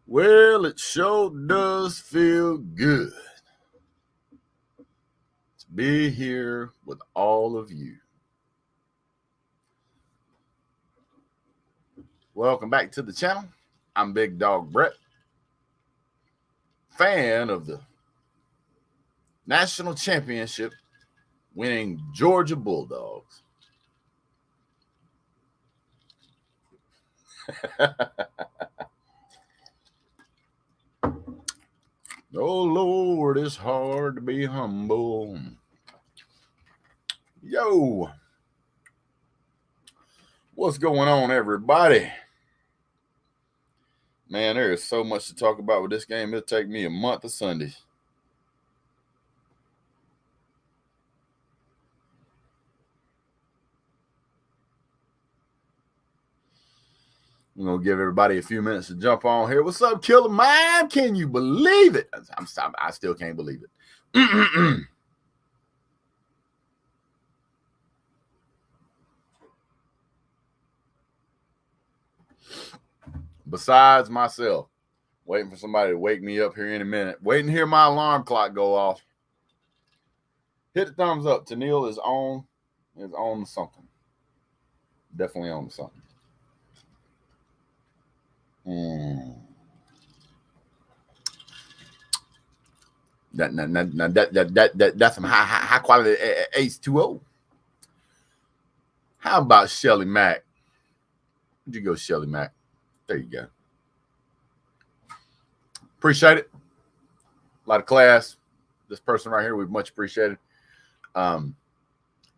Well, it sure does feel good to be here with all of you. Welcome back to the channel. I'm Big Dog Brett, fan of the national championship winning Georgia Bulldogs. Oh, Lord, it's hard to be humble. Yo, what's going on, everybody? Man, there is so much to talk about with this game. It'll take me a month of Sundays. I'm going to give everybody a few minutes to jump on here. What's up, Killer Man? Can you believe it? I still can't believe it. Besides myself, waiting for somebody to wake me up here in a minute. Waiting to hear my alarm clock go off. Hit the thumbs up. Tennille is on to something. Definitely on to something. That's some high quality H2O. How about Shelly Mack? Where'd you go, Shelly Mack? There you go. Appreciate it. A lot of class. This person right here, we've much appreciated.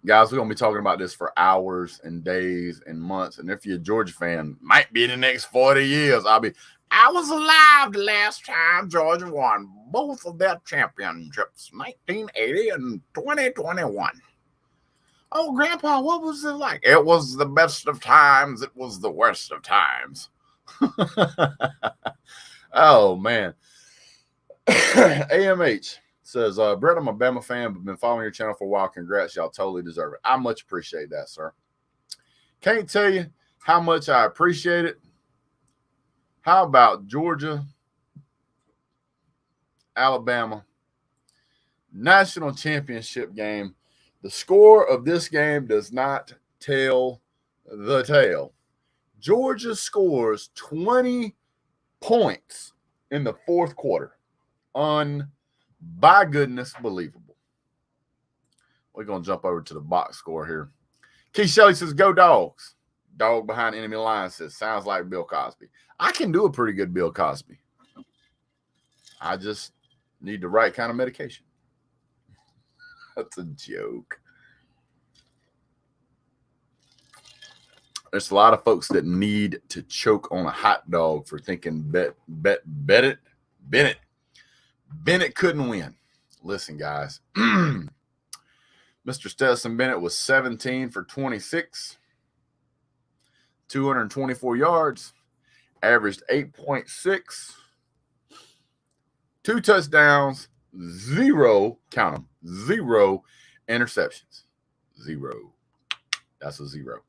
Guys, we're going to be talking about this for hours and days and months. And if you're a Georgia fan, might be in the next 40 years. I was alive the last time Georgia won both of their championships, 1980 and 2021. Oh, Grandpa, what was it like? It was the best of times. It was the worst of times. Oh, man. AMH says, Brett, I'm a Bama fan, but been following your channel for a while. Congrats. Y'all totally deserve it. I much appreciate that, sir. Can't tell you how much I appreciate it. How about Georgia, Alabama, national championship game? The score of this game does not tell the tale. Georgia scores 20 points in the fourth quarter. By goodness, believable. We're going to jump over to the box score here. Keith Shelley says, go Dogs. Dog behind enemy line says, sounds like Bill Cosby. I can do a pretty good Bill Cosby. I just need the right kind of medication. That's a joke. There's a lot of folks that need to choke on a hot dog for thinking Bennett couldn't win. Listen, guys. Mr. Stetson Bennett was 17 for 26, 224 yards, averaged 8.6, 2 touchdowns, 0, count them, 0 interceptions. 0. That's a 0.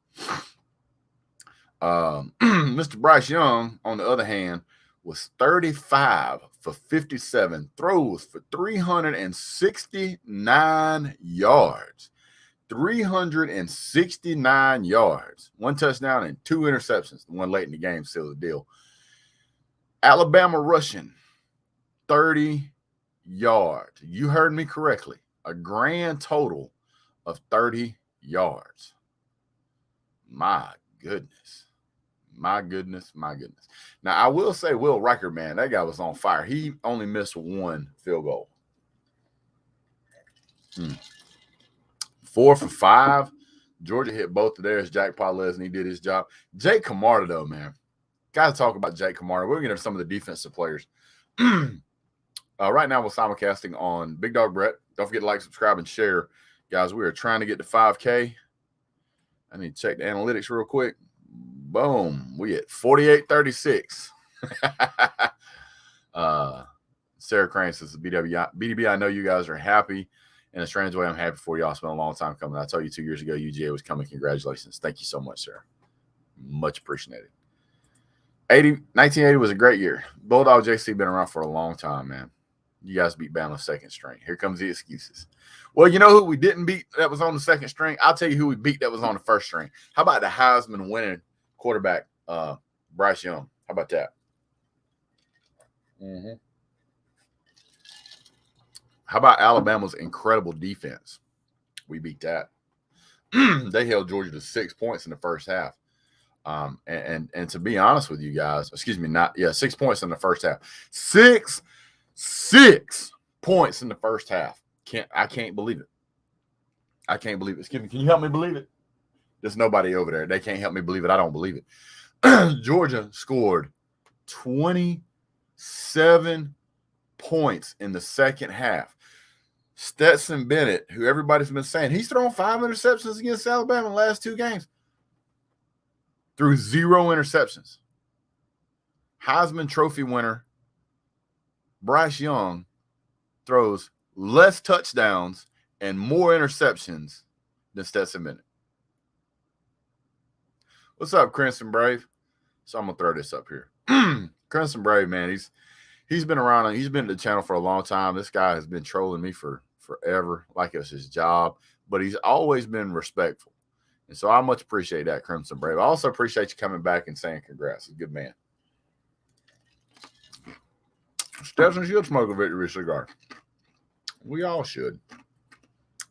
Mr. Bryce Young, on the other hand, was 35 for 57, throws for 369 yards. 369 yards. 1 touchdown and 2 interceptions. The one late in the game sealed the deal. Alabama rushing 30 yards. You heard me correctly. A grand total of 30 yards. My goodness. My goodness. Now, I will say Will Riker, man, that guy was on fire. He only missed 1 field goal. 4 for 5. Georgia hit both of theirs. Jack Paulez, he did his job. Jake Camarda, though, man. Got to talk about Jake Camarda. We're going to get some of the defensive players. Right now, we're simulcasting on Big Dog Brett. Don't forget to like, subscribe, and share. Guys, we are trying to get to 5K. I need to check the analytics real quick. Boom. We at 4836. Sarah Crane says, BDB, I know you guys are happy. In a strange way, I'm happy for y'all. It's been a long time coming. I told you 2 years ago UGA was coming. Congratulations. Thank you so much, sir. Much appreciated. 1980 was a great year. Bulldog JC been around for a long time, man. You guys beat Bama second string. Here comes the excuses. Well, you know who we didn't beat that was on the second string? I'll tell you who we beat that was on the first string. How about the Heisman winning quarterback, Bryce Young? How about that? Mm-hmm. How about Alabama's incredible defense? We beat that. They held Georgia to 6 points in the first half. And to be honest with you guys, 6 points in the first half. Six points in the first half. I can't believe it. I can't believe it. Excuse me, can you help me believe it? There's nobody over there. They can't help me believe it. I don't believe it. Georgia scored 27 points in the second half. Stetson Bennett, who everybody's been saying, he's thrown 5 interceptions against Alabama in the last 2 games. Threw 0 interceptions. Heisman Trophy winner Bryce Young throws less touchdowns and more interceptions than Stetson Bennett. What's up, Crimson Brave? So I'm going to throw this up here. Crimson Brave, man, he's been around. He's been to the channel for a long time. This guy has been trolling me for forever, like it was his job, but he's always been respectful. And so I much appreciate that, Crimson Brave. I also appreciate you coming back and saying congrats. He's a good man. Stetson should smoke a victory cigar. We all should.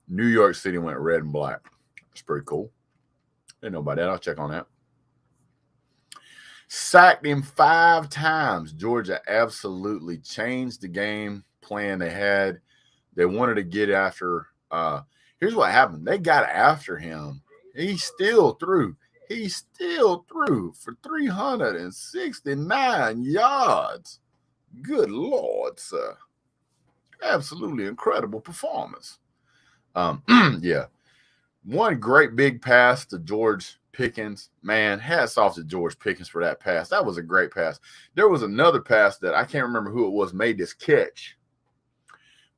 New York City went red and black. That's pretty cool. Didn't know about that. I'll check on that. Sacked him 5 times. Georgia absolutely changed the game plan they had. They wanted to get after. Here's what happened. They got after him. He still threw for 369 yards. Good Lord, sir. Absolutely incredible performance. Yeah. One great big pass to George Pickens. Man, hats off to George Pickens for that pass. That was a great pass. There was another pass that I can't remember who it was made this catch.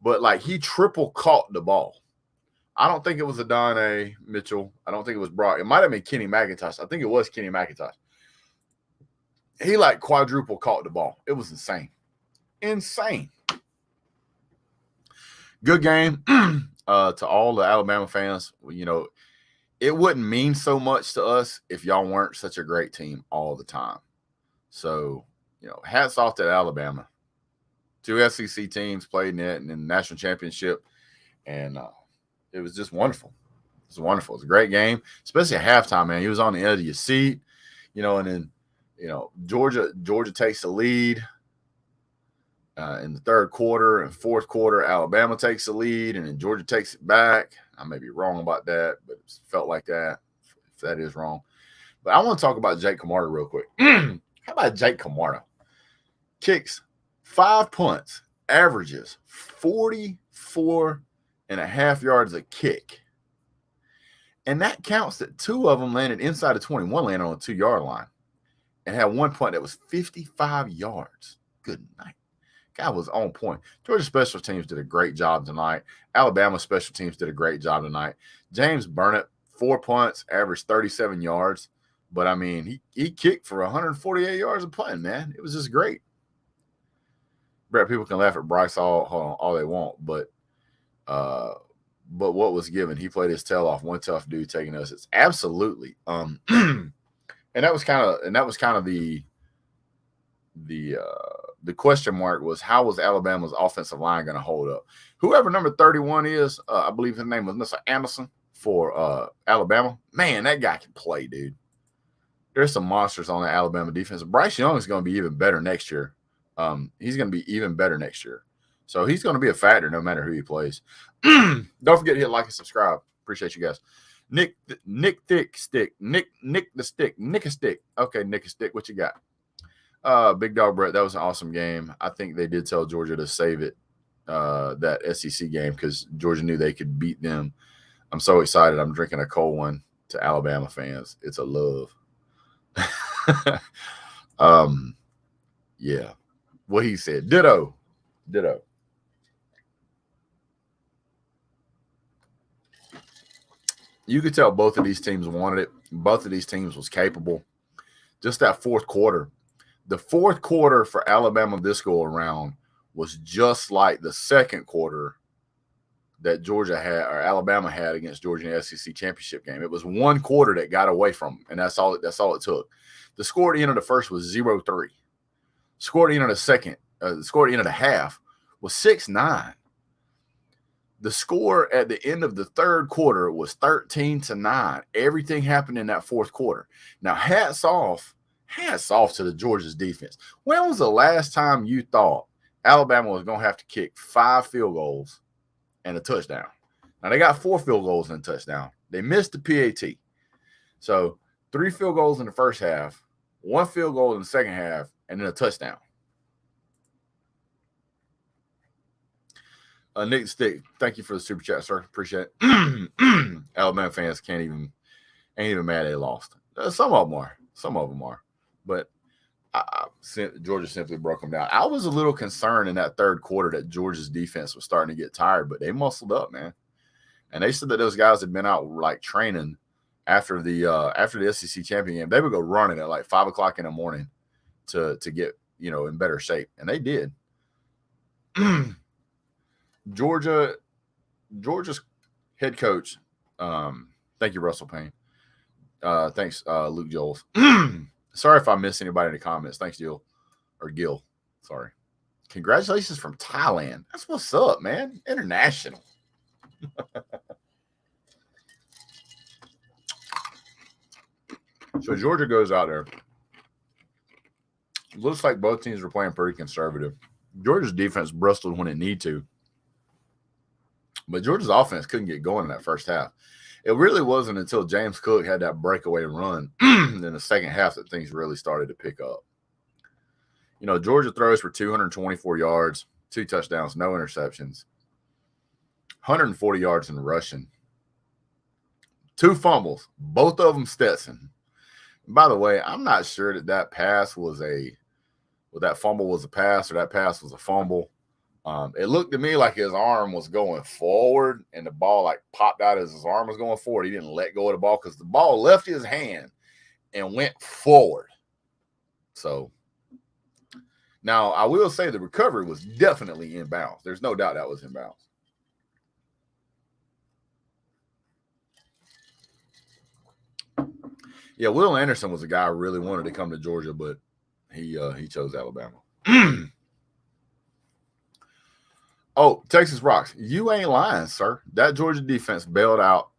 But, like, he triple caught the ball. I don't think it was Adonai Mitchell. I don't think it was Brock. It might have been Kenny McIntosh. I think it was Kenny McIntosh. He, like, quadruple caught the ball. It was insane. Insane. Good game to all the Alabama fans. You know, it wouldn't mean so much to us if y'all weren't such a great team all the time. So, you know, hats off to Alabama. 2 SEC teams played in it and in the national championship. And it was just wonderful. It was wonderful. It was a great game, especially at halftime, man. He was on the edge of your seat, you know, and then, you know, Georgia takes the lead in the third quarter and fourth quarter. Alabama takes the lead, and then Georgia takes it back. I may be wrong about that, but it felt like that, if that is wrong. But I want to talk about Jake Camarda real quick. How about Jake Camarda? Kicks 5 punts, averages 44.5 yards a kick. And that counts that 2 of them landed inside of 20. One landed on the 2-yard line and had 1 punt that was 55 yards. Good night. Guy was on point. Georgia special teams did a great job tonight. Alabama special teams did a great job tonight. James Burnett, 4 punts, averaged 37 yards. But, I mean, he kicked for 148 yards of punting, man. It was just great. Brett, people can laugh at Bryce all they want, but what was given, he played his tail off. One tough dude taking us. It's absolutely. And that was kind of the question mark was, how was Alabama's offensive line going to hold up? Whoever number 31 is, I believe his name was Mr. Anderson for Alabama. Man, that guy can play, dude. There's some monsters on the Alabama defense. Bryce Young is going to be even better next year. He's going to be even better next year. So he's going to be a factor no matter who he plays. Don't forget to hit like and subscribe. Appreciate you guys. Nick a stick. Okay, Nick a stick. What you got? Big Dog Brett, that was an awesome game. I think they did tell Georgia to save it, that SEC game, because Georgia knew they could beat them. I'm so excited. I'm drinking a cold one to Alabama fans. It's a love. Yeah. What he said. Ditto. You could tell both of these teams wanted it. Both of these teams was capable. Just that fourth quarter, The fourth quarter for Alabama this go around was just like the second quarter that Georgia had or Alabama had against Georgia in the SEC championship game. It was one quarter that got away from them, and that's all it took. The score at the end of the first was 0-3. Score at the end of the second, score at the end of the half was 6-9. The score at the end of the third quarter was 13-9. Everything happened in that fourth quarter. Now, hats off to the Georgia's defense. When was the last time you thought Alabama was going to have to kick 5 field goals and a touchdown? Now, they got 4 field goals and a touchdown. They missed the PAT. So, 3 field goals in the first half, 1 field goal in the second half, and then a touchdown. Nick Stick, thank you for the super chat, sir. Appreciate it. Alabama fans ain't even mad they lost. Some of them are. But Georgia simply broke them down. I was a little concerned in that third quarter that Georgia's defense was starting to get tired, but they muscled up, man. And they said that those guys had been out like training after the SEC champion game. They would go running at like 5 o'clock in the morning to get in better shape, and they did. Georgia's head coach. Thank you, Russell Payne. Thanks, Luke Joels. Sorry if I missed anybody in the comments. Thanks, Gil. Sorry. Congratulations from Thailand. That's what's up, man. International. So Georgia goes out there. Looks like both teams were playing pretty conservative. Georgia's defense bristled when it needed to. But Georgia's offense couldn't get going in that first half. It really wasn't until James Cook had that breakaway run in the second half that things really started to pick up. Georgia throws for 224 yards, 2 touchdowns, no interceptions, 140 yards in rushing, 2 fumbles, both of them Stetson. By the way, I'm not sure that pass was that fumble was a pass or that pass was a fumble. It looked to me like his arm was going forward and the ball like popped out as his arm was going forward. He didn't let go of the ball because the ball left his hand and went forward. So now I will say the recovery was definitely inbounds. There's no doubt that was inbounds. Yeah, Will Anderson was a guy I really wanted to come to Georgia, but he chose Alabama. Oh, Texas rocks. You ain't lying, sir. That Georgia defense bailed out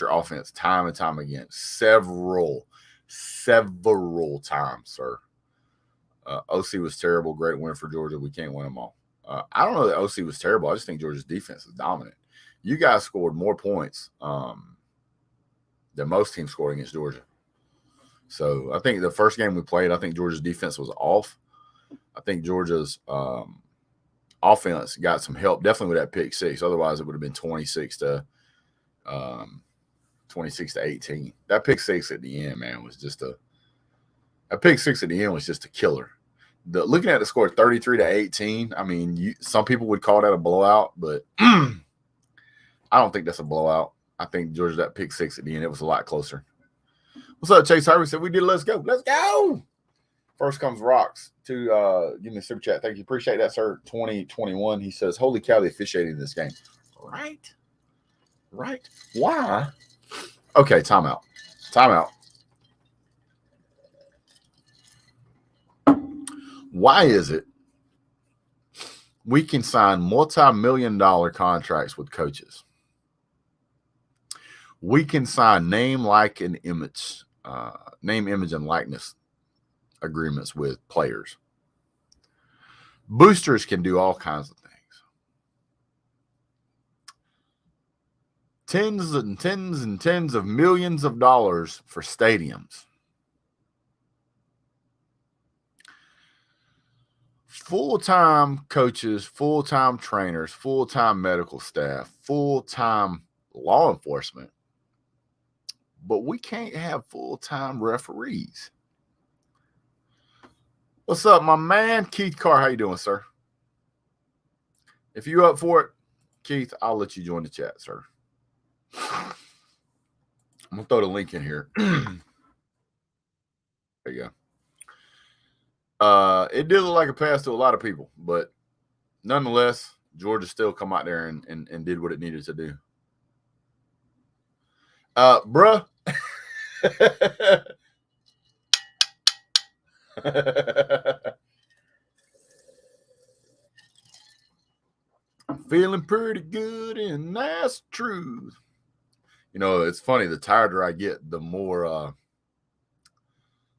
your offense time and time again. Several times, sir. OC was terrible. Great win for Georgia. We can't win them all. I don't know that OC was terrible. I just think Georgia's defense is dominant. You guys scored more points than most teams scored against Georgia. So I think the first game we played, I think Georgia's defense was off. I think Georgia's offense got some help, definitely with that pick 6. Otherwise, it would have been 26 to 18. That pick 6 at the end, man, was just a killer. Looking at the score 33-18, I mean, some people would call that a blowout, but I don't think that's a blowout. I think Georgia, that pick 6 at the end, it was a lot closer. What's up, Chase Harvey? Said we did. Let's go. Let's go. First comes Rocks to give me a super chat. Thank you. Appreciate that, sir. 2021. He says, holy cow, the officiating in this game. Right. Why? Okay, timeout. Why is it we can sign multi-million-dollar contracts with coaches? We can sign name, image, and likeness agreements with players. Boosters can do all kinds of things. Tens and tens and tens of millions of dollars for stadiums. Full-time coaches, full-time trainers, full-time medical staff, full-time law enforcement. But we can't have full-time referees. What's up, my man? Keith Carr, how you doing, sir? If you up for it, Keith, I'll let you join the chat, sir. I'm going to throw the link in here. There you go. It did look like a pass to a lot of people, but nonetheless, Georgia still come out there and did what it needed to do. Bruh. Feeling pretty good, and that's truth. You know, it's funny. The tireder I get, the more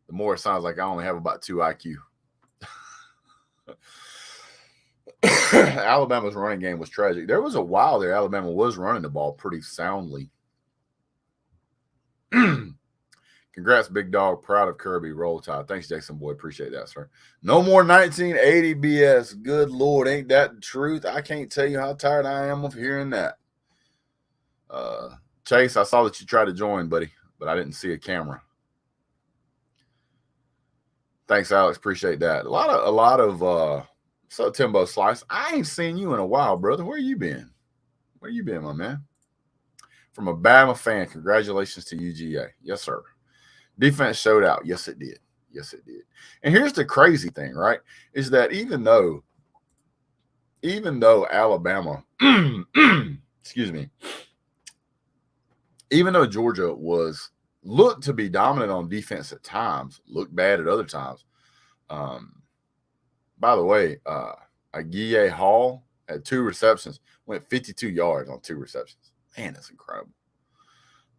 it sounds like I only have about 2 IQ. Alabama's running game was tragic. There was a while there Alabama was running the ball pretty soundly. Congrats, big dog. Proud of Kirby. Roll Tide. Thanks, Jason Boyd. Appreciate that, sir. No more 1980 BS. Good Lord, ain't that the truth? I can't tell you how tired I am of hearing that. Chase, I saw that you tried to join, buddy, but I didn't see a camera. Thanks, Alex. Appreciate that. A lot of so Timbo Slice. I ain't seen you in a while, brother. Where you been? Where you been, my man? From a Bama fan, congratulations to UGA. Yes, sir. Defense showed out. Yes, it did. Yes, it did. And here's the crazy thing, right? Is that even though Alabama, excuse me, even though Georgia looked to be dominant on defense at times, looked bad at other times. By the way, UGA Hall had 2 receptions, went 52 yards on 2 receptions. Man, that's incredible.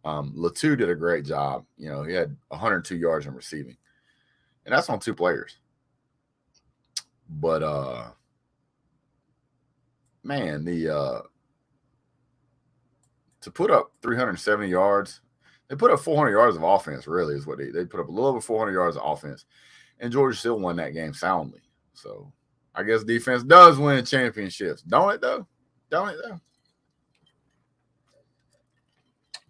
Latu did a great job. You know, he had 102 yards in receiving, and that's on 2 players. But man, to put up 370 yards, they put up 400 yards of offense. Really, is what they put up a little over 400 yards of offense, and Georgia still won that game soundly. So I guess defense does win championships, don't it though? Don't it though?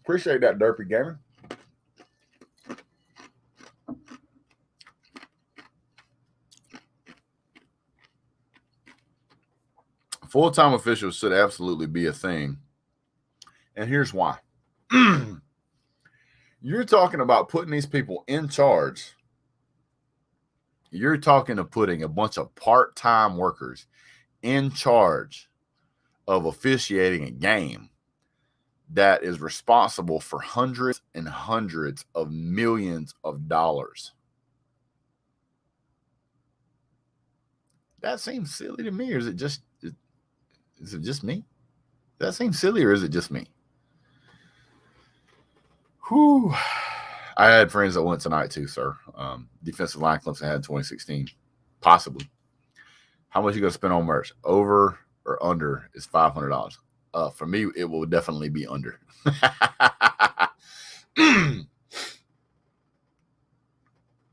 Appreciate that, Derpy Gamer. Full-time officials should absolutely be a thing. And here's why. You're talking about putting these people in charge. You're talking of putting a bunch of part-time workers in charge of officiating a game that is responsible for hundreds and hundreds of millions of dollars. That seems silly to me, or is it just me? Does that seem silly, or is it just me? Whew. I had friends that went tonight too, sir. Defensive line Clemson had in 2016, possibly. How much you gonna spend on merch? Over or under is $500. For me, it will definitely be under.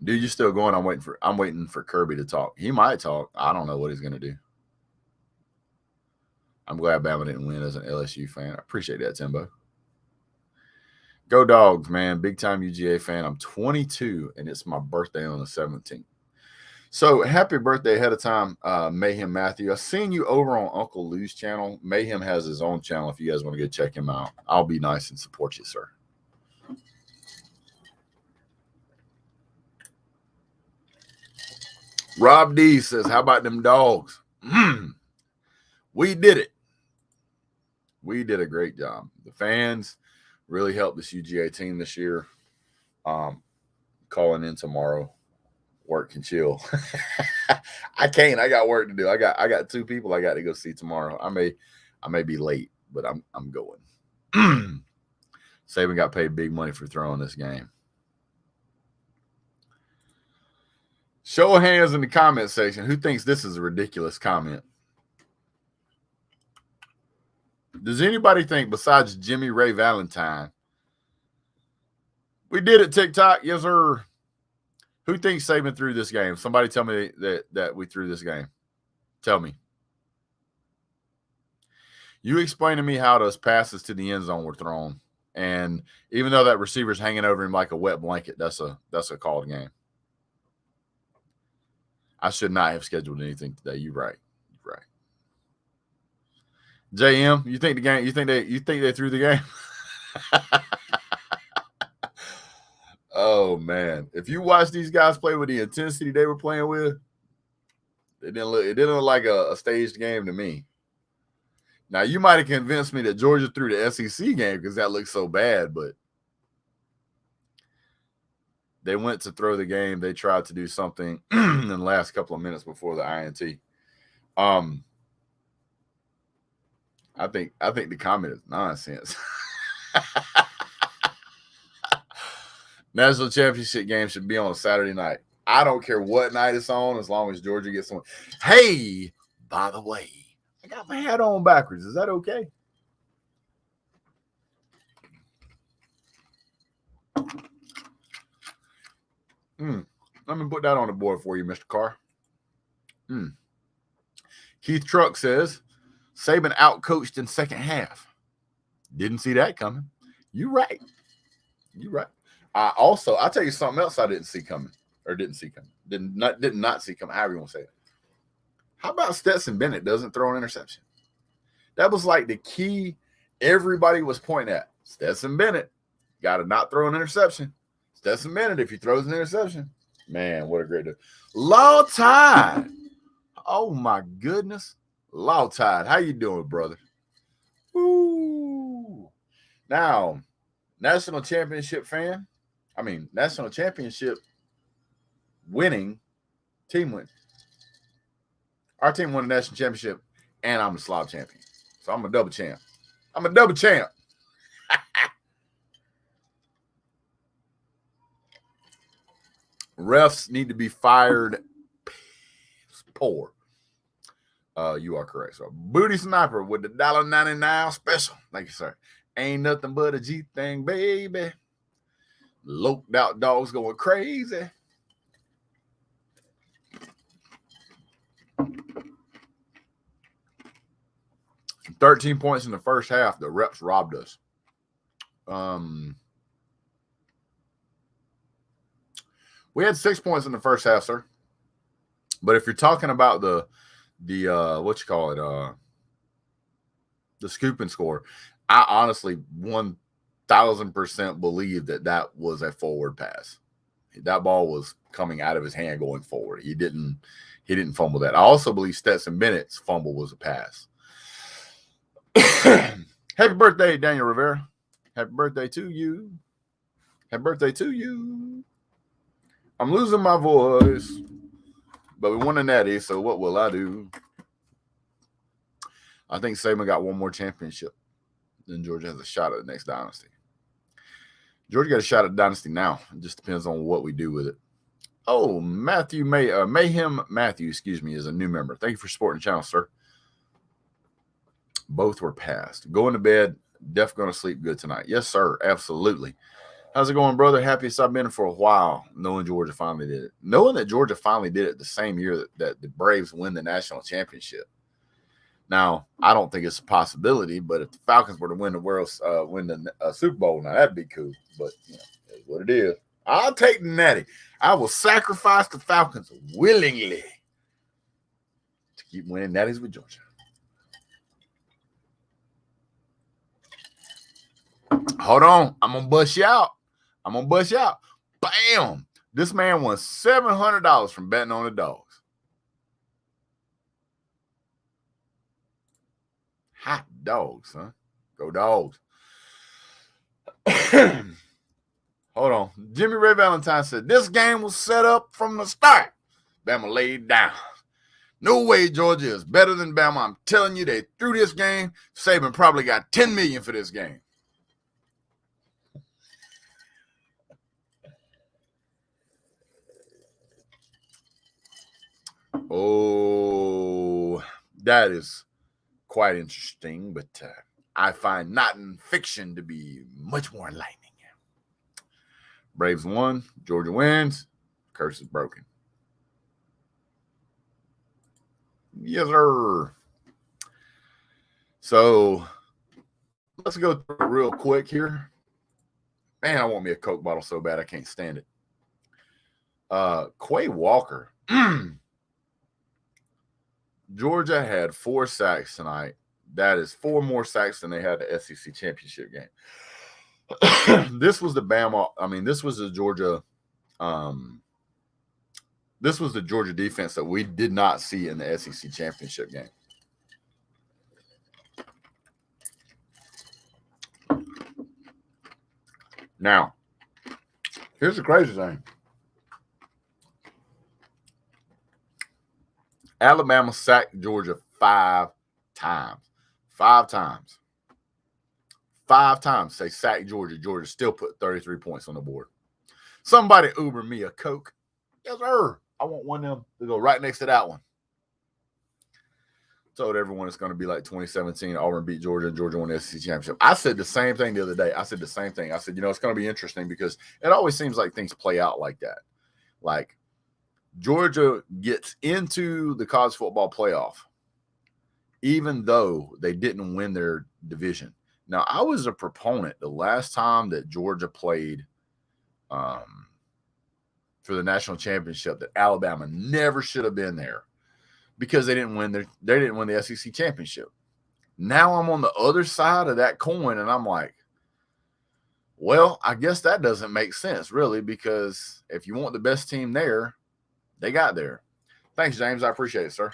Dude, you're still going. I'm waiting for Kirby to talk. He might talk. I don't know what he's gonna do. I'm glad Bama didn't win as an LSU fan. I appreciate that, Timbo. Go Dogs, man. Big time UGA fan. I'm 22, and it's my birthday on the 17th. So happy birthday ahead of time, Mayhem Matthew. I've seen you over on Uncle Lou's channel. Mayhem has his own channel if you guys want to go check him out. I'll be nice and support you, sir. Rob D says, how about them dogs? We did it. We did a great job. The fans really helped this UGA team this year. Calling in tomorrow. Work and chill. I can't. I got work to do. I got 2 people I got to go see tomorrow. I may be late, but I'm going. Saban got paid big money for throwing this game. Show of hands in the comment section. Who thinks this is a ridiculous comment? Does anybody think, besides Jimmy Ray Valentine, we did it, TikTok? Yes, sir. Who thinks Saban threw this game? Somebody tell me that we threw this game. Tell me. You explain to me how those passes to the end zone were thrown. And even though that receiver's hanging over him like a wet blanket, that's a called game. I should not have scheduled anything today. You're right. You're right. JM, you think the game? You think they threw the game? Oh man, if you watch these guys play with the intensity they were playing with, It didn't look like a staged game to me. Now, you might have convinced me that Georgia threw the SEC game because that looked so bad, but they went to throw the game. They tried to do something in the last couple of minutes before the INT. I think the comment is nonsense. National championship game should be on a Saturday night. I don't care what night it's on as long as Georgia gets one. Hey, by the way, I got my hat on backwards. Is that okay? Let me put that on the board for you, Mr. Carr. Keith Truck says, Saban outcoached in second half. Didn't see that coming. You right. I'll tell you something else I didn't see coming. Did not see coming. However you want to say it. How about Stetson Bennett doesn't throw an interception? That was like the key everybody was pointing at. Stetson Bennett got to not throw an interception. Stetson Bennett, if he throws an interception, man, what a great day. Law Tide. Oh, my goodness. Law Tide. How you doing, brother? Woo. Now, national championship winning team win. Our team won the national championship, and I'm the Slav champion. So I'm a double champ. Refs need to be fired. Poor. You are correct, sir. Booty Sniper with the $1.99 special. Thank you, sir. Ain't nothing but a G thing, baby. Loped out dogs going crazy. $13 points in the first half. The reps robbed us. We had 6 points in the first half, sir. But if you're talking about the the scoop and score, I honestly 1,000% believe that was a forward pass. That ball was coming out of his hand going forward. He didn't fumble that. I also believe Stetson Bennett's fumble was a pass. Happy birthday, Daniel Rivera. Happy birthday to you. Happy birthday to you. I'm losing my voice, but we won a natty, so what will I do? I think Saban got one more championship. Then Georgia has a shot at the next dynasty. Georgia got a shot at dynasty now. It just depends on what we do with it. Oh, Mayhem Matthew, is a new member. Thank you for supporting the channel, sir. Both were passed. Going to bed, definitely going to sleep good tonight. Yes, sir, absolutely. How's it going, brother? Happiest I've been for a while, knowing Georgia finally did it. Knowing that Georgia finally did it the same year that the Braves win the national championship. Now, I don't think it's a possibility, but if the Falcons were to win the Super Bowl, now that'd be cool. But that's what it is. I'll take the natty. I will sacrifice the Falcons willingly to keep winning natties with Georgia. Hold on. I'm going to bust you out. Bam. This man won $700 from betting on the Dogs. Hot dogs, huh? Go Dogs. Hold on. Jimmy Ray Valentine said, this game was set up from the start. Bama laid down. No way Georgia is better than Bama. I'm telling you, they threw this game. Saban probably got $10 million for this game. Oh, that is quite interesting, but I find non-fiction to be much more enlightening. Braves won. Georgia wins. Curse is broken. Yes, sir. So let's go through it real quick here. Man, I want me a Coke bottle so bad I can't stand it. Quay Walker. Georgia had 4 sacks tonight. That is 4 more sacks than they had the SEC championship game. This was the Bama. I mean, this was the Georgia This was the Georgia defense that we did not see in the SEC championship game. Now, here's the crazy thing. Alabama sacked Georgia 5 times. 5 times. 5 times they sacked Georgia. Georgia still put 33 points on the board. Somebody Uber me a Coke. Yes, sir. I want one of them to go right next to that one. Told everyone it's going to be like 2017. Auburn beat Georgia. Georgia won the SEC championship. I said the same thing the other day. I said the same thing. I said, it's going to be interesting because it always seems like things play out like that. Like Georgia gets into the college football playoff, even though they didn't win their division. Now, I was a proponent the last time that Georgia played for the national championship that Alabama never should have been there because they didn't win the SEC championship. Now I'm on the other side of that coin, and I'm like, well, I guess that doesn't make sense, really, because if you want the best team there, they got there. Thanks, James. I appreciate it, sir.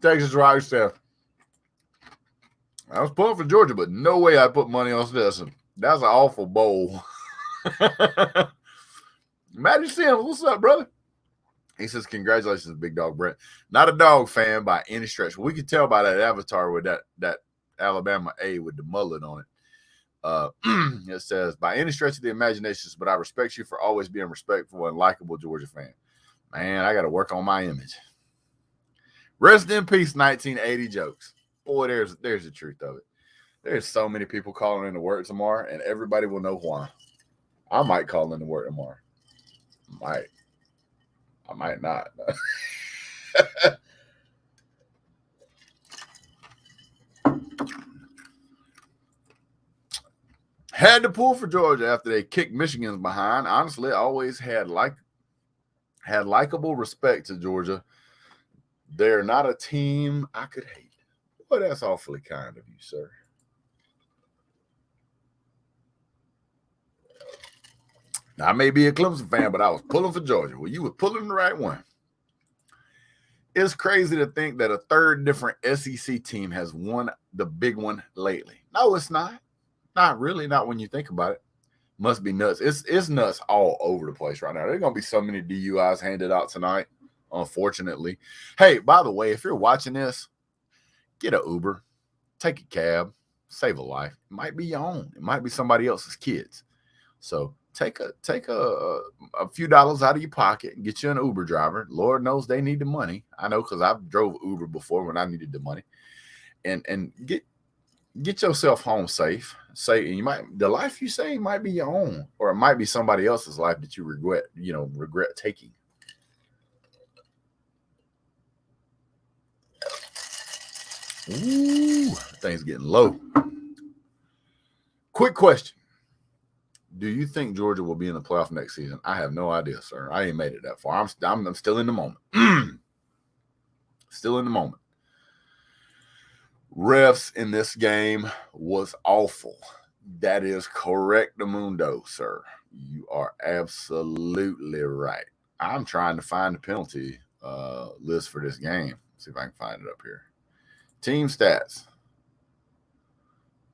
Texas Rock Steph. I was pulling for Georgia, but no way I put money on Stetson. That's an awful bowl. Magic Sims, what's up, brother? He says, congratulations, Big Dog Brett. Not a dog fan by any stretch. We can tell by that avatar with that Alabama A with the mullet on it. It says, by any stretch of the imaginations, but I respect you for always being respectful and likable Georgia fan. Man, I got to work on my image. Rest in peace, 1980 jokes. Boy, there's the truth of it. There's so many people calling in to work tomorrow, and everybody will know why. I might call in to work tomorrow. I might not. Had to pull for Georgia after they kicked Michigan's behind. Honestly, I always had likable respect to Georgia. They're not a team I could hate. Well, that's awfully kind of you, sir. Now, I may be a Clemson fan, but I was pulling for Georgia. Well, you were pulling the right one. It's crazy to think that a third different SEC team has won the big one lately. No, it's not. Not really. Not when you think about it. Must be nuts. It's nuts all over the place right now. There's going to be so many DUIs handed out tonight, unfortunately. Hey, by the way, if you're watching this, get an Uber, take a cab, save a life. It might be your own. It might be somebody else's kids. So take a few dollars out of your pocket and get you an Uber driver. Lord knows they need the money. I know because I've drove Uber before when I needed the money. And get yourself home safe. The life you save might be your own, or it might be somebody else's life that you regret taking. Ooh, thing's getting low. Quick question. Do you think Georgia will be in the playoff next season? I have no idea, sir. I ain't made it that far. I'm still in the moment. Still in the moment. Refs in this game was awful. That is correct, Mundo, sir. You are absolutely right. I'm trying to find the penalty list for this game. See if I can find it up here. Team stats.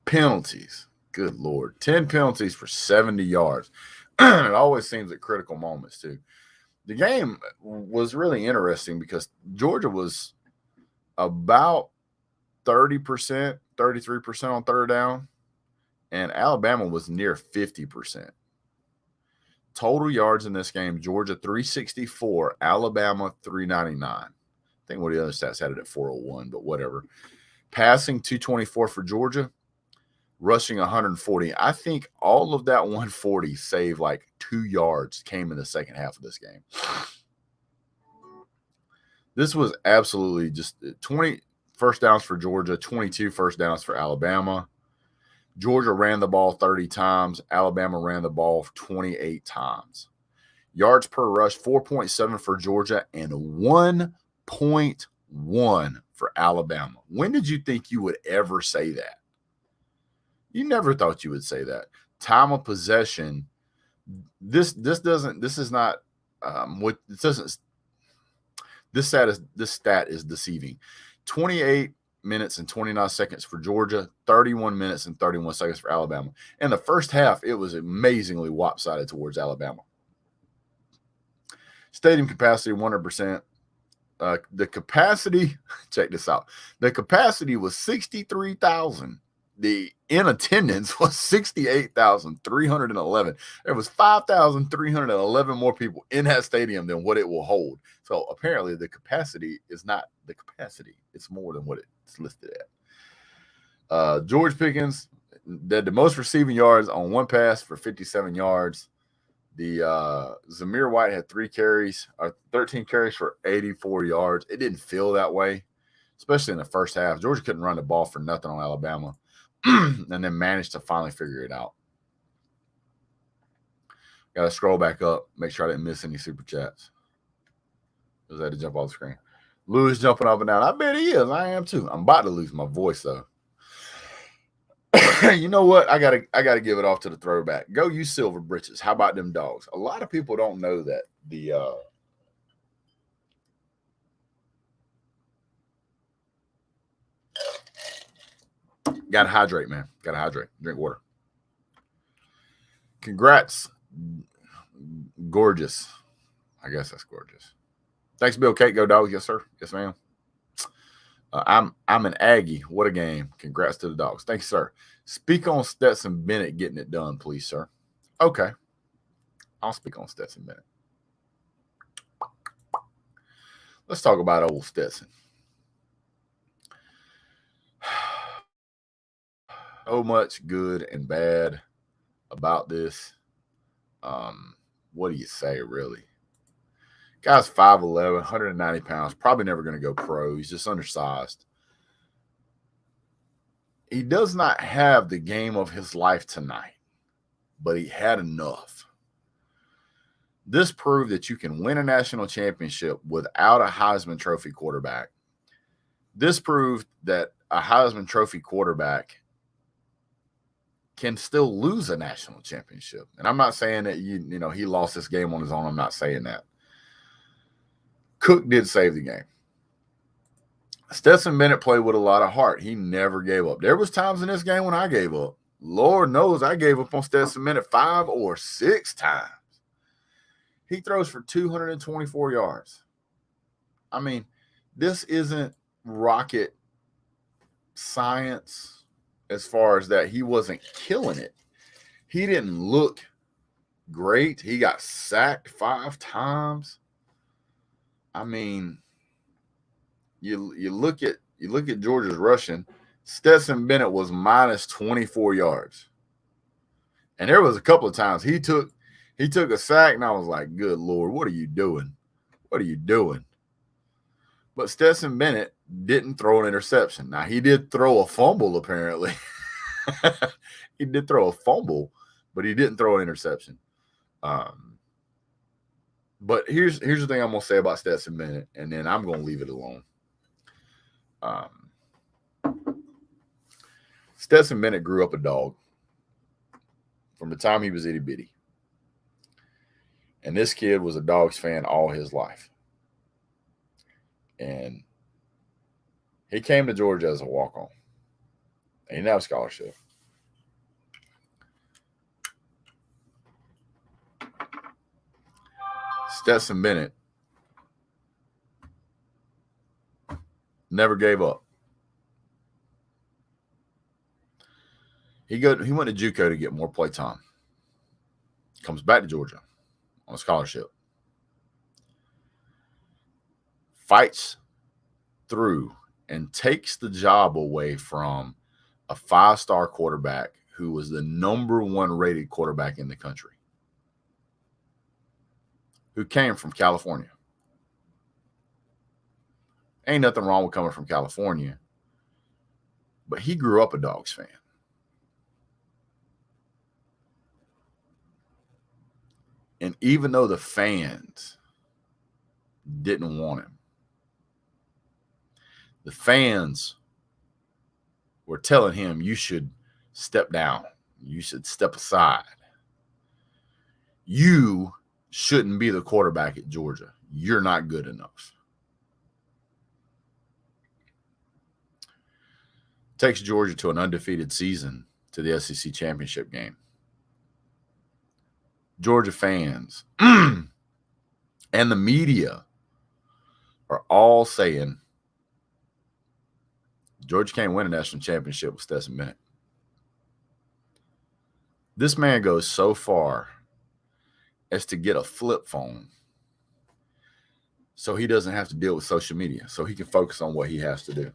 Penalties. Good Lord. 10 penalties for 70 yards. It always seems at critical moments, too. The game was really interesting because Georgia was about 30%, 33% on third down, and Alabama was near 50%. Total yards in this game, Georgia 364, Alabama 399. I think one of the other stats had it at 401, but whatever. Passing 224 for Georgia, rushing 140. I think all of that 140 save like 2 yards came in the second half of this game. This was absolutely just 20 first downs for Georgia, 22 first downs for Alabama. Georgia ran the ball 30 times. Alabama ran the ball 28 times. Yards per rush, 4.7 for Georgia and 1.1 for Alabama. When did you think you would ever say that? You never thought you would say that. Time of possession. This is not what it doesn't. This stat is deceiving. 28 minutes and 29 seconds for Georgia, 31 minutes and 31 seconds for Alabama. In the first half, it was amazingly lopsided towards Alabama. Stadium capacity 100%. The capacity, check this out. The capacity was 63,000. The in attendance was 68,311. There was 5,311 more people in that stadium than what it will hold. So apparently the capacity is not the capacity. It's more than what it's listed at. George Pickens did the most receiving yards on one pass for 57 yards. The Zamir White had 13 carries for 84 yards. It didn't feel that way, especially in the first half. Georgia couldn't run the ball for nothing on Alabama. And then managed to finally figure it out. Got to scroll back up, make sure I didn't miss any super chats. Because I had to jump off the screen. Louis jumping up and down. I bet he is. I am too. I'm about to lose my voice though. You know what? I gotta give it off to the throwback. Go you Silver Britches. How about them dogs? A lot of people don't know that the gotta hydrate, man. Gotta hydrate. Drink water. Congrats. Gorgeous. I guess that's gorgeous. Thanks, Bill Kate. Go Dogs. Yes, sir. Yes, ma'am. I'm an Aggie. What a game. Congrats to the Dogs. Thanks, sir. Speak on Stetson Bennett getting it done, please, sir. Okay. I'll speak on Stetson Bennett. Let's talk about old Stetson. So much good and bad about this. What do you say, really? Guy's 5'11", 190 pounds, probably never going to go pro. He's just undersized. He does not have the game of his life tonight, but he had enough. This proved that you can win a national championship without a Heisman Trophy quarterback. This proved that a Heisman Trophy quarterback can still lose a national championship. And I'm not saying that he lost this game on his own. I'm not saying that. Cook did save the game. Stetson Bennett played with a lot of heart. He never gave up. There was times in this game when I gave up. Lord knows I gave up on Stetson Bennett 5 or 6 times. He throws for 224 yards. I mean, this isn't rocket science as far as that. He wasn't killing it. He didn't look great. He got sacked 5 times. I mean, you look at Georgia's rushing. Stetson Bennett was minus 24 yards. And there was a couple of times he took a sack, and I was like, good Lord, what are you doing? What are you doing? But Stetson Bennett didn't throw an interception. Now, he did throw a fumble, apparently. He did throw a fumble, but he didn't throw an interception. But here's the thing I'm going to say about Stetson Bennett, and then I'm going to leave it alone. Stetson Bennett grew up a dog from the time he was itty bitty. And this kid was a Dogs fan all his life. And he came to Georgia as a walk-on. And he didn't have a scholarship. Stetson Bennett never gave up. He went to JUCO to get more play time. Comes back to Georgia on a scholarship. Fights through and takes the job away from a 5-star quarterback who was the number 1 rated quarterback in the country, who came from California. Ain't nothing wrong with coming from California, but he grew up a Dogs fan. And even though the fans didn't want him, the fans were telling him, you should step down. You should step aside. You shouldn't be the quarterback at Georgia. You're not good enough. Takes Georgia to an undefeated season to the SEC championship game. Georgia fans and the media are all saying Georgia can't win a national championship with Stetson Bennett. This man goes so far as to get a flip phone so he doesn't have to deal with social media, so he can focus on what he has to do.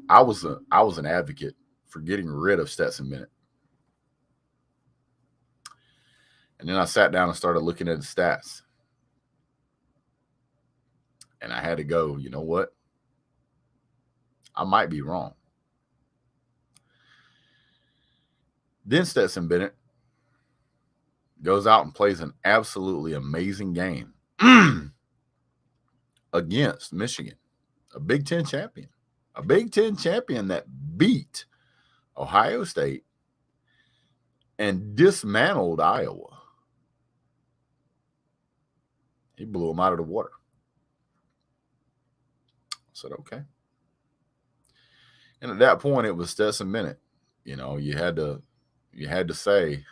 I was an advocate for getting rid of Stetson Bennett. And then I sat down and started looking at the stats. And I had to go, you know what? I might be wrong. Then Stetson Bennett goes out and plays an absolutely amazing game against Michigan, a Big Ten champion. A Big Ten champion that beat Ohio State and dismantled Iowa. He blew them out of the water. I said, okay. And at that point, it was Stetson Bennett. You know, you had to say,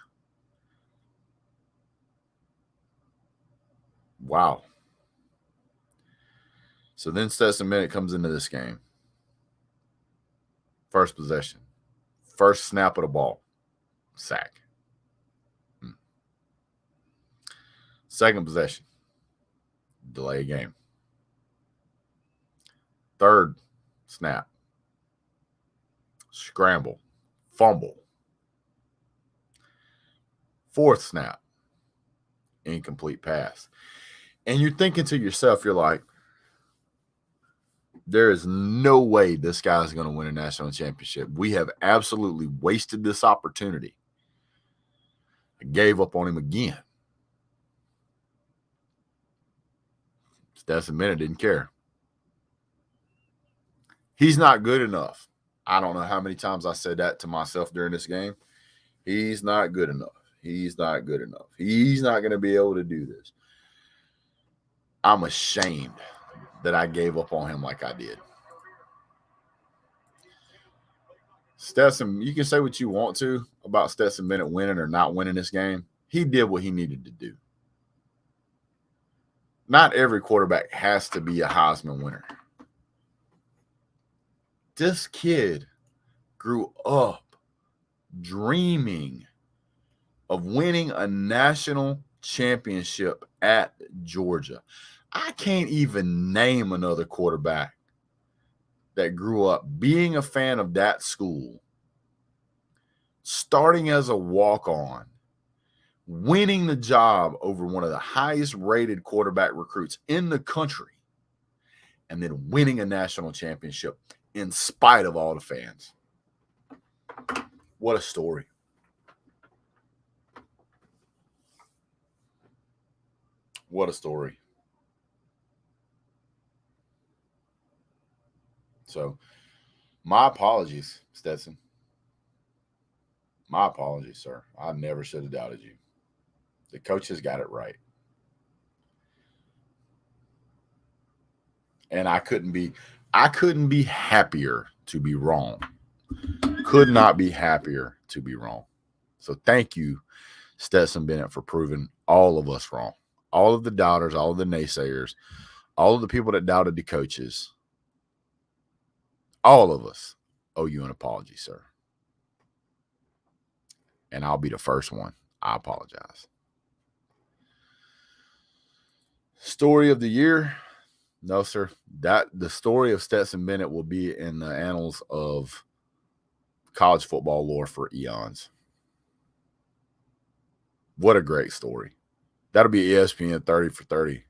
wow. So then Stetson Bennett comes into this game. First possession. First snap of the ball. Sack. Second possession. Delay game. Third snap. Scramble. Fumble. Fourth snap. Incomplete pass. And you're thinking to yourself, you're like, there is no way this guy's going to win a national championship. We have absolutely wasted this opportunity. I gave up on him again. Stetson Bennett didn't care. He's not good enough. I don't know how many times I said that to myself during this game. He's not good enough. He's not good enough. He's not going to be able to do this. I'm ashamed that I gave up on him like I did. Stetson, you can say what you want to about Stetson Bennett winning or not winning this game. He did what he needed to do. Not every quarterback has to be a Heisman winner. This kid grew up dreaming of winning a national championship at Georgia. I can't even name another quarterback that grew up being a fan of that school, starting as a walk-on, winning the job over one of the highest rated quarterback recruits in the country, and then winning a national championship in spite of all the fans. What a story. What a story. So, my apologies, Stetson. My apologies, sir. I never should have doubted you. The coaches got it right. And I couldn't be happier to be wrong. Could not be happier to be wrong. So thank you, Stetson Bennett, for proving all of us wrong. All of the doubters, all of the naysayers, all of the people that doubted the coaches. All of us owe you an apology, sir. And I'll be the first one. I apologize. Story of the year? No, sir. The story of Stetson Bennett will be in the annals of college football lore for eons. What a great story. That'll be ESPN 30 for 30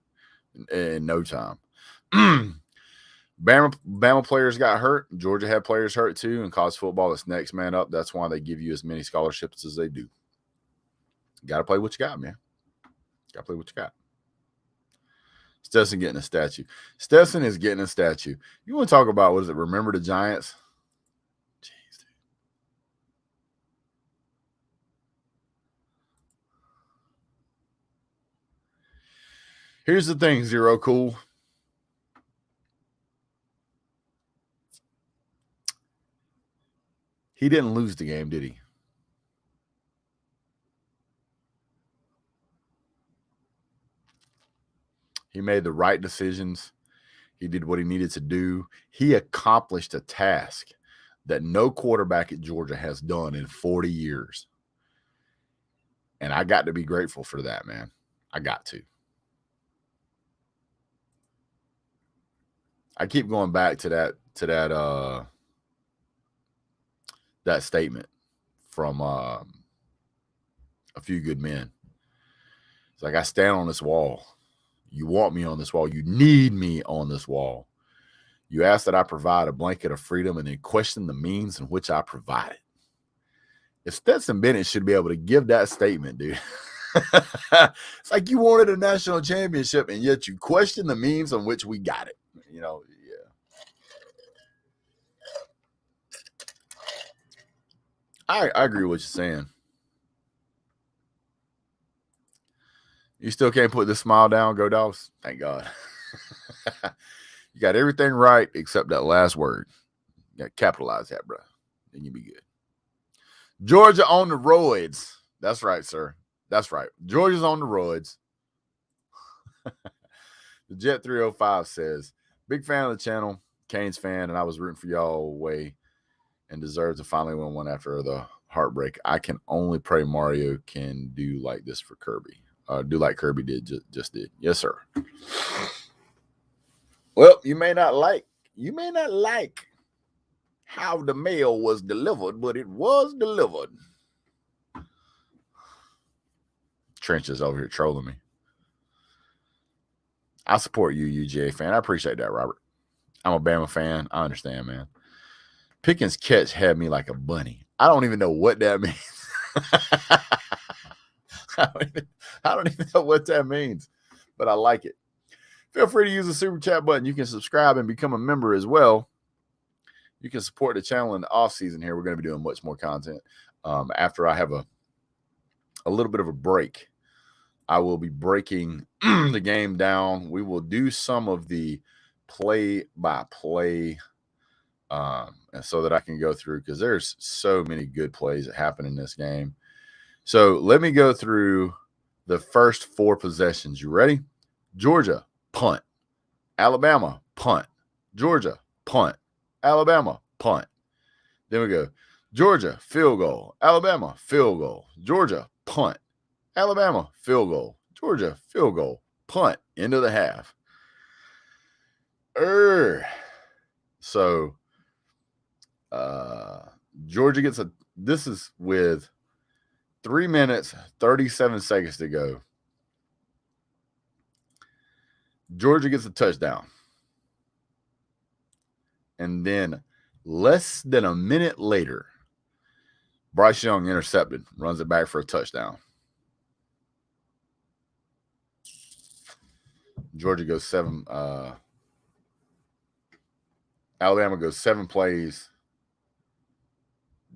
in no time. Bama players got hurt. Georgia had players hurt too. In college football, it's next man up. That's why they give you as many scholarships as they do. Got to play what you got, man. Got to play what you got. Stetson getting a statue. Stetson is getting a statue. You want to talk about, what is it, Remember the Giants? Jeez, dude. Here's the thing, Zero Cool. He didn't lose the game, did he? He made the right decisions. He did what he needed to do. He accomplished a task that no quarterback at Georgia has done in 40 years. And I got to be grateful for that, man. I got to. I keep going back to that statement from A Few Good Men. It's like, I stand on this wall. You want me on this wall. You need me on this wall. You ask that I provide a blanket of freedom and then question the means in which I provide it. If Stetson Bennett should be able to give that statement, dude. It's like you wanted a national championship and yet you question the means on which we got it. You know, yeah. I agree with what you're saying. You still can't put this smile down, go Dogs? Thank God. You got everything right except that last word. You got to capitalize that, bro. Then you'll be good. Georgia on the roids. That's right, sir. That's right. Georgia's on the roids. The Jet 305 says, big fan of the channel, Canes fan, and I was rooting for y'all way and deserve to finally win one after the heartbreak. I can only pray Mario can do like this for Kirby. Do like Kirby just did. Yes, sir. Well, you may not like how the mail was delivered, but it was delivered. Trenches over here trolling me. I support you, UGA fan. I appreciate that, Robert. I'm a Bama fan. I understand, man. Pickens' catch had me like a bunny. I don't even know what that means. I don't even know what that means, but I like it. Feel free to use the super chat button. You can subscribe and become a member as well. You can support the channel in the off season here. We're going to be doing much more content. After I have a little bit of a break, I will be breaking the game down. We will do some of the play-by-play and so that I can go through, because there's so many good plays that happen in this game. So let me go through the first 4 possessions. You ready? Georgia, punt. Alabama, punt. Georgia, punt. Alabama, punt. Then we go Georgia, field goal. Alabama, field goal. Georgia, punt. Alabama, field goal. Georgia, field goal. Punt. End of the half. So Georgia gets this is with 3 minutes, 37 seconds to go. Georgia gets a touchdown. And then less than a minute later, Bryce Young intercepted, runs it back for a touchdown. Georgia goes 7. Alabama goes 7 plays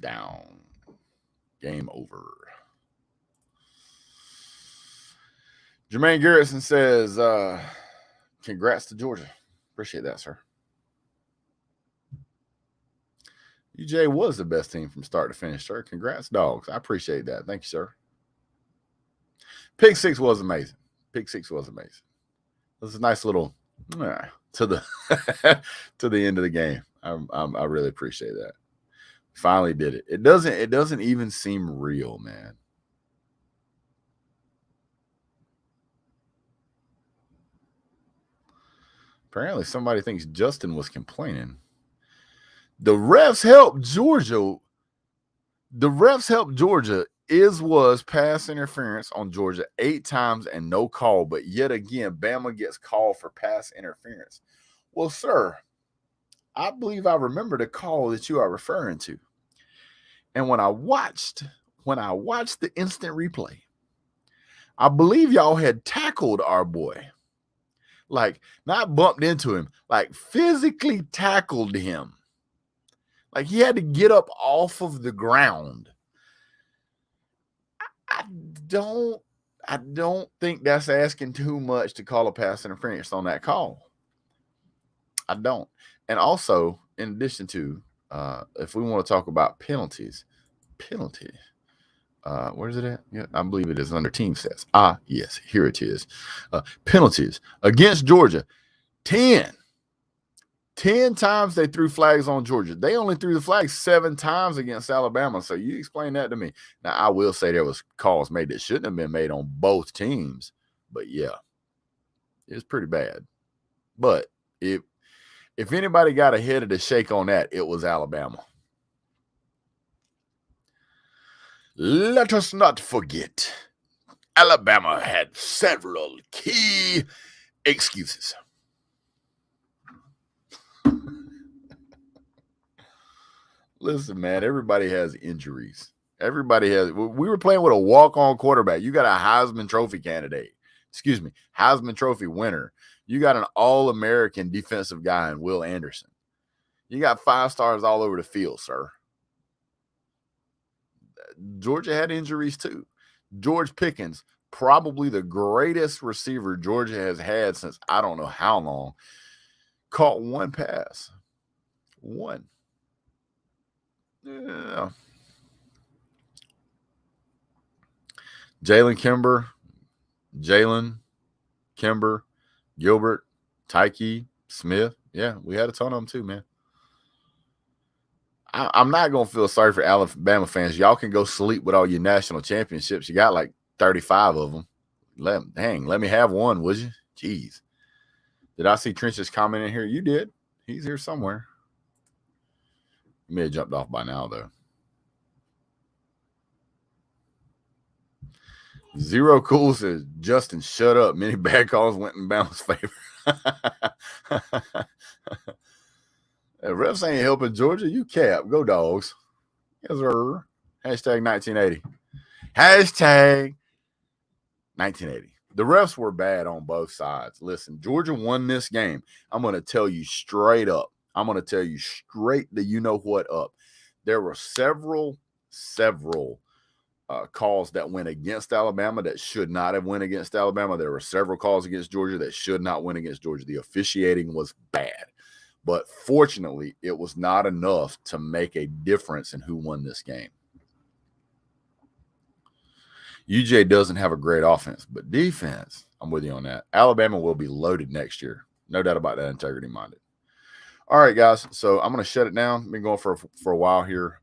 down. Game over. Jermaine Garrison says, congrats to Georgia. Appreciate that, sir. UGA was the best team from start to finish, sir. Congrats, Dogs. I appreciate that. Thank you, sir. Pick 6 was amazing. Pick 6 was amazing. It was a nice little to the to the end of the game. I really appreciate that. Finally did it. It doesn't even seem real, man. Apparently somebody thinks Justin was complaining. The refs helped Georgia. The refs helped Georgia. Was pass interference on Georgia 8 times and no call. But yet again, Bama gets called for pass interference. Well, sir, I believe I remember the call that you are referring to. And when I watched the instant replay, I believe y'all had tackled our boy. Like, not bumped into him, like physically tackled him. Like, he had to get up off of the ground. I don't think that's asking too much to call a pass interference on that call. I don't. And also, in addition to, if we want to talk about penalties, where is it at? Yeah, I believe it is under team stats. Yes, here it is. Penalties against Georgia. 10 times they threw flags on Georgia. They only threw the flag 7 times against Alabama. So you explain that to me. Now, I will say there was calls made that shouldn't have been made on both teams. But yeah, it's pretty bad. But if anybody got a head of the shake on that, it was Alabama. Let us not forget, Alabama had several key excuses. Listen, man, everybody has injuries. Everybody has. We were playing with a walk-on quarterback. You got a Heisman Trophy candidate. Excuse me, Heisman Trophy winner. You got an All-American defensive guy in Will Anderson. You got 5 stars all over the field, sir. Georgia had injuries too. George Pickens, probably the greatest receiver Georgia has had since I don't know how long, caught 1 pass. 1. Yeah. Jalen Kimber, Gilbert, Tyke, Smith. Yeah, we had a ton of them too, man. I'm not going to feel sorry for Alabama fans. Y'all can go sleep with all your national championships. You got like 35 of them. Let me have one, would you? Jeez. Did I see Trench's comment in here? You did. He's here somewhere. He may have jumped off by now, though. Zero Cool says, Justin, shut up. Many bad calls went in Bama's favor. Refs ain't helping Georgia. You cap. Go Dogs. Yes, sir. Hashtag 1980. Hashtag 1980. The refs were bad on both sides. Listen, Georgia won this game. I'm going to tell you straight up. I'm going to tell you straight the you-know-what up. There were several calls that went against Alabama that should not have went against Alabama. There were several calls against Georgia that should not win against Georgia. The officiating was bad. But fortunately, it was not enough to make a difference in who won this game. UGA doesn't have a great offense, but defense, I'm with you on that. Alabama will be loaded next year. No doubt about that, integrity-minded. All right, guys, so I'm going to shut it down. Been going for a while here.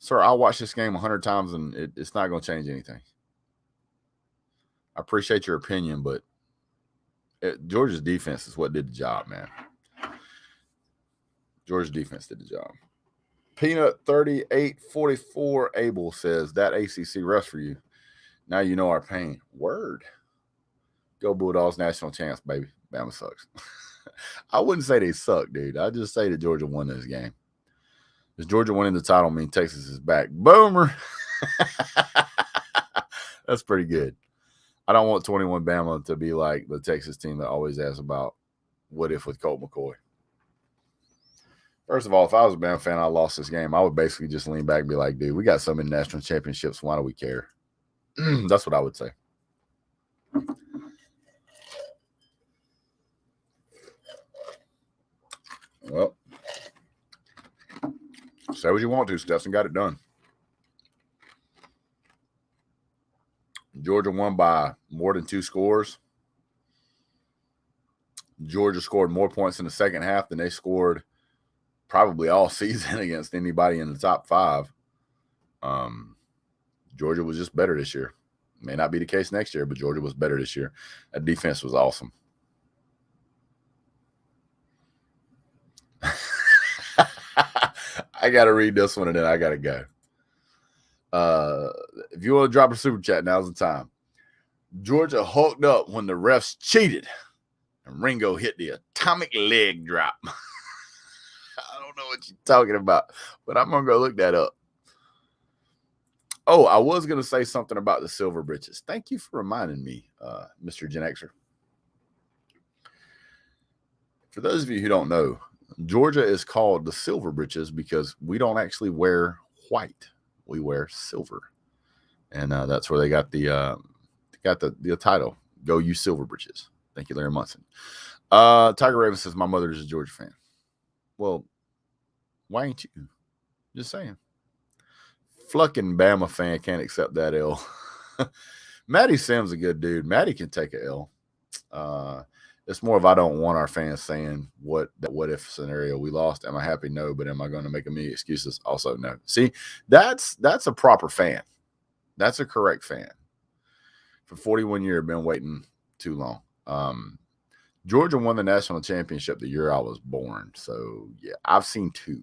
Sir, I'll watch this game 100 times, and it's not going to change anything. I appreciate your opinion, but Georgia's defense is what did the job, man. Georgia's defense did the job. Peanut 3844 Abel says, that ACC refs for you. Now you know our pain. Word. Go Bulldogs, national champs, baby. Bama sucks. I wouldn't say they suck, dude. I just say that Georgia won this game. Does Georgia winning the title mean Texas is back? Boomer. That's pretty good. I don't want 21 Bama to be like the Texas team that always asks about what if with Colt McCoy. First of all, if I was a Bama fan, I lost this game, I would basically just lean back and be like, dude, we got so many national championships. Why do we care? That's what I would say. Well, say what you want to. Stetson got it done. Georgia won by more than 2 scores. Georgia scored more points in the second half than they scored probably all season against anybody in the top 5. Georgia was just better this year. May not be the case next year, but Georgia was better this year. That defense was awesome. I got to read this one and then I got to go. If you want to drop a super chat, now's the time. Georgia hulked up when the refs cheated and Ringo hit the atomic leg drop. I don't know what you're talking about, but I'm going to go look that up. Oh, I was going to say something about the Silver Britches. Thank you for reminding me, Mr. Gen Xer. For those of you who don't know, Georgia is called the Silver Britches because we don't actually wear white. We wear silver. And that's where they got the title. Go you Silver Britches. Thank you, Larry Munson. Tiger Raven says, my mother is a Georgia fan. Well, why ain't you? Just saying. Flucking Bama fan can't accept that L. Matty Sims a good dude. Matty can take a L. It's more of I don't want our fans saying what if scenario we lost. Am I happy? No. But am I going to make a million excuses? Also, no. See, that's a proper fan. That's a correct fan. For 41 years, been waiting too long. Georgia won the national championship the year I was born. So, yeah, I've seen two.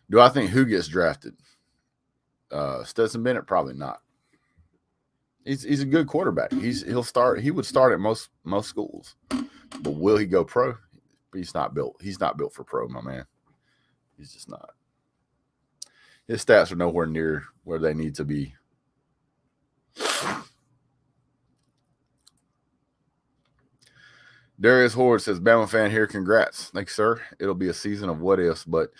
Do I think who gets drafted? Stetson Bennett? Probably not. He's a good quarterback. He would start at most schools. But will he go pro? He's not built. He's not built for pro, my man. He's just not. His stats are nowhere near where they need to be. Darius Horde says, Bama fan here, congrats. Thanks, sir. It'll be a season of what ifs, but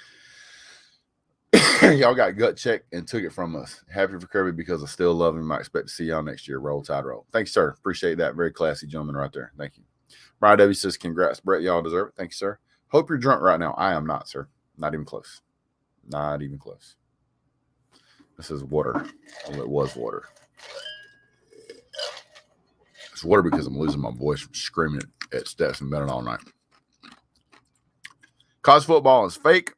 y'all got gut checked and took it from us. Happy for Kirby because I still love him. I expect to see y'all next year. Roll Tide roll. Thanks, sir. Appreciate that. Very classy gentleman right there. Thank you. Brian W says, congrats, Brett. Y'all deserve it. Thank you, sir. Hope you're drunk right now. I am not, sir. Not even close. Not even close. This is water. Well, it was water. It's water because I'm losing my voice from screaming at Stetson Bennett all night. College football is fake.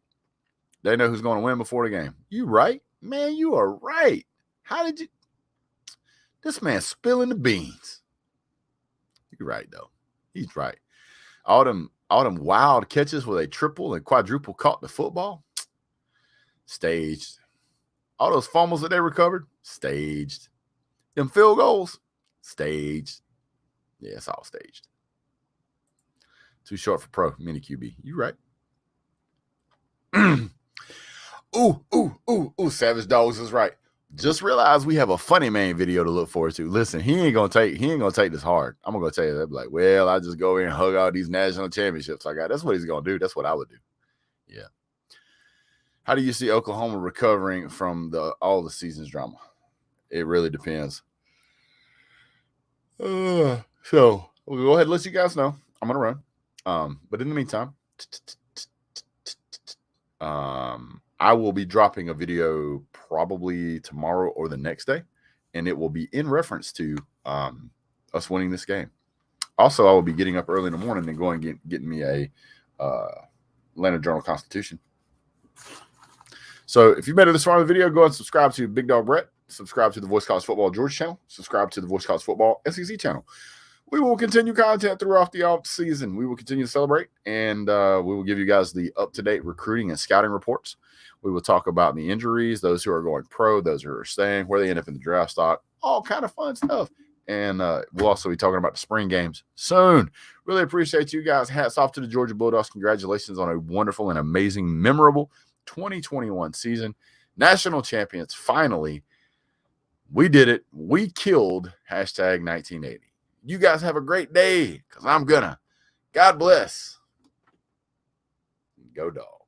They know who's going to win before the game. You right? Man, you are right. How did you? This man's spilling the beans. You're right, though. He's right. All them wild catches where they triple and quadruple caught the football. Staged. All those fumbles that they recovered. Staged. Them field goals. Staged. Yeah, it's all staged. Too short for pro. Mini QB. You right. Ooh, Savage Dogs is right. Just realize we have a funny man video to look forward to. Listen, he ain't gonna take this hard. I'm gonna tell you that. Like, well, I just go in and hug all these national championships I got. That's what he's gonna do. That's what I would do. Yeah. How do you see Oklahoma recovering from all the season's drama? It really depends. So we'll go ahead and let you guys know. I'm gonna run. But in the meantime, I will be dropping a video probably tomorrow or the next day, and it will be in reference to us winning this game. Also, I will be getting up early in the morning and going and getting me a Atlanta Journal-Constitution. So if you made it this far in the video, go ahead and subscribe to Big Dog Brett, subscribe to the Voice College Football Georgia channel, subscribe to the Voice College Football SEC channel. We will continue content throughout the off season. We will continue to celebrate, and we will give you guys the up-to-date recruiting and scouting reports. We will talk about the injuries, those who are going pro, those who are staying, where they end up in the draft stock, all kind of fun stuff. And we'll also be talking about the spring games soon. Really appreciate you guys. Hats off to the Georgia Bulldogs. Congratulations on a wonderful and amazing, memorable 2021 season. National champions, finally. We did it. We killed #1980. You guys have a great day, because I'm gonna. God bless. Go Dogs.